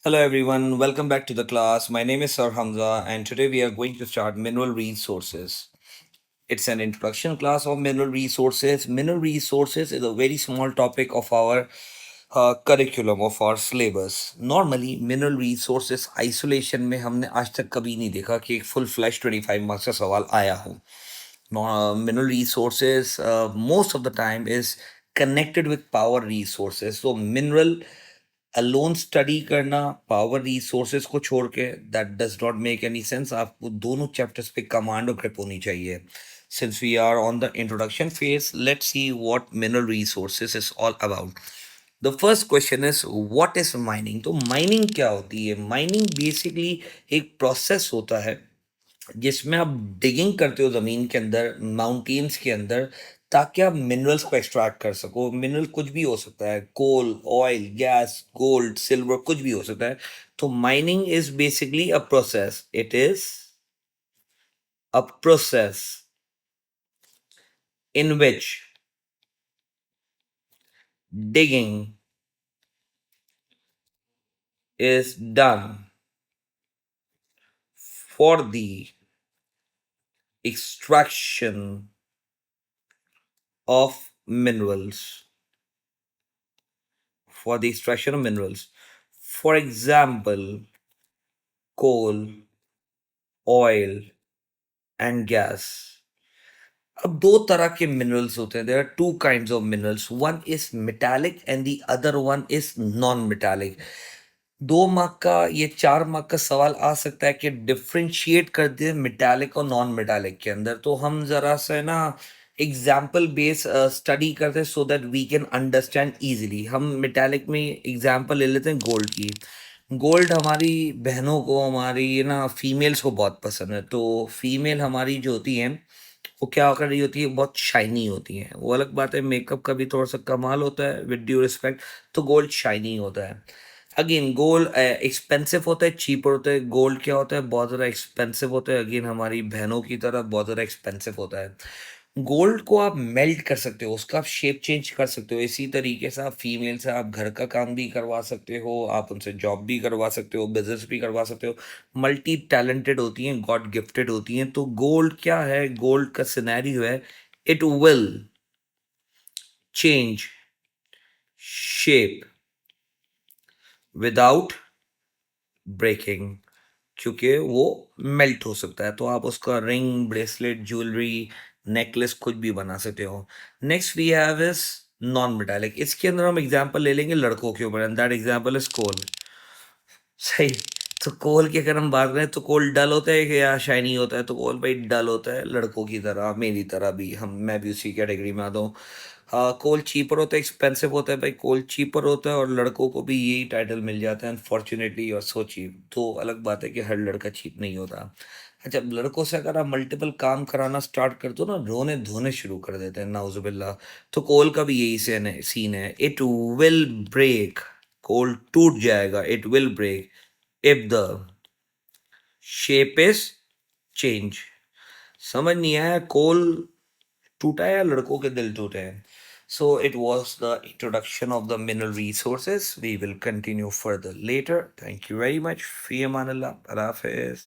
Hello everyone, welcome back to the class. My name is Sir Hamza and today we are going to start mineral resources. It's an introduction class of mineral resources. Mineral resources is a very small topic of our curriculum of our syllabus. Normally mineral resources isolation में हमने आज तक कभी नहीं देखा कि एक full fledged 25 marks का सवाल आया हो. Mineral resources most of the time is connected with power resources. So mineral alone study करना पावर रिसोर्सेज को छोड़ के that does not make any sense. आपको दोनों चैप्टर्स पे कमांड और ग्रिप होनी चाहिए. Since we are on the introduction phase, let's see what mineral resources is all about. The first question is what is mining. तो mining क्या होती है? माइनिंग बेसिकली एक प्रोसेस होता है जिसमें आप डिगिंग करते हो जमीन के अंदर, माउंटेन्स के अंदर, ताकि आप मिनरल्स को एक्सट्रैक्ट कर सको. मिनरल कुछ भी हो सकता है, कोल, ऑयल, गैस, गोल्ड, सिल्वर, कुछ भी हो सकता है. तो mining is basically a process. It is a process in which digging is done for the extraction of minerals. For the extraction of minerals. For example, coal, oil, and gas. अब दो तरह के मिनरल्स होते हैं. There are two kinds of minerals. One is metallic and the other one is non metallic. 2 mark का, ये 4 mark का सवाल आ सकता है कि डिफ्रेंशिएट कर दे मेटालिक और नॉन मेटालिक के अंदर. तो हम जरा सा ना एग्जाम्पल बेस स्टडी करते हैं so that we can understand easily. हम मेटालिक में एग्जाम्पल ले लेते हैं गोल्ड की. गोल्ड हमारी बहनों को, हमारी ना फीमेल्स को बहुत पसंद है. तो फीमेल हमारी जो होती हैं वो क्या कर रही होती है, बहुत शाइनी होती हैं. वो अलग बात है, मेकअप का भी थोड़ा सा कमाल होता है विद ड्यू रिस्पेक्ट. तो गोल्ड शाइनी होता है. अगेन गोल्ड एक्सपेंसिव होता है, चीपर होता है. गोल्ड क्या होता है, बहुत ज़्यादा एक्सपेंसिव होता है. अगेन हमारी बहनों की तरह बहुत ज़्यादा एक्सपेंसिव होता है. गोल्ड को आप मेल्ट कर सकते हो, उसका आप शेप चेंज कर सकते हो. इसी तरीके से आप फीमेल से आप घर का काम भी करवा सकते हो, आप उनसे जॉब भी करवा सकते हो, बिजनेस भी करवा सकते हो. मल्टी टैलेंटेड होती हैं, गॉड गिफ्टेड होती हैं. तो गोल्ड क्या है, गोल्ड का सिनेरियो है, it will change shape without breaking, क्योंकि वो मेल्ट हो सकता है. तो आप उसका रिंग, ब्रेसलेट, ज्वेलरी, नेकलेस कुछ भी बना सकते हो. Next we have is non metallic. इसके अंदर हम एग्जांपल ले लेंगे लड़कों के ऊपर, and that example is coal. सही. तो कोल की अगर हम बात करें तो कोल डल होता है कि या शाइनी होता है? तो कोल भाई डल होता है, लड़कों की तरह, मेरी तरह भी. मैं भी उसी कैटेगरी में आता हूँ. हाँ, कोल चीपर होता है, एक्सपेंसिव होता है भाई. कोल चीपर होता है और लड़कों को भी यही टाइटल मिल जाता है, unfortunately you are so cheap. तो अलग बात है कि हर लड़का चीप नहीं होता. अच्छा, लड़कों से अगर आप मल्टीपल काम कराना स्टार्ट कर दो ना, रोने धोने शुरू कर देते हैं, नाउजुबिल्ला. तो कोल का भी यही सीन है. It will break. कोल टूट जाएगा, it will break if the shape is change. समझ नहीं आया, कोल टूटा है या लड़कों के दिल टूटे हैं? So it was the introduction of the mineral resources. We will continue further later. Thank you very much. Fi amanallah. Allah Hafiz.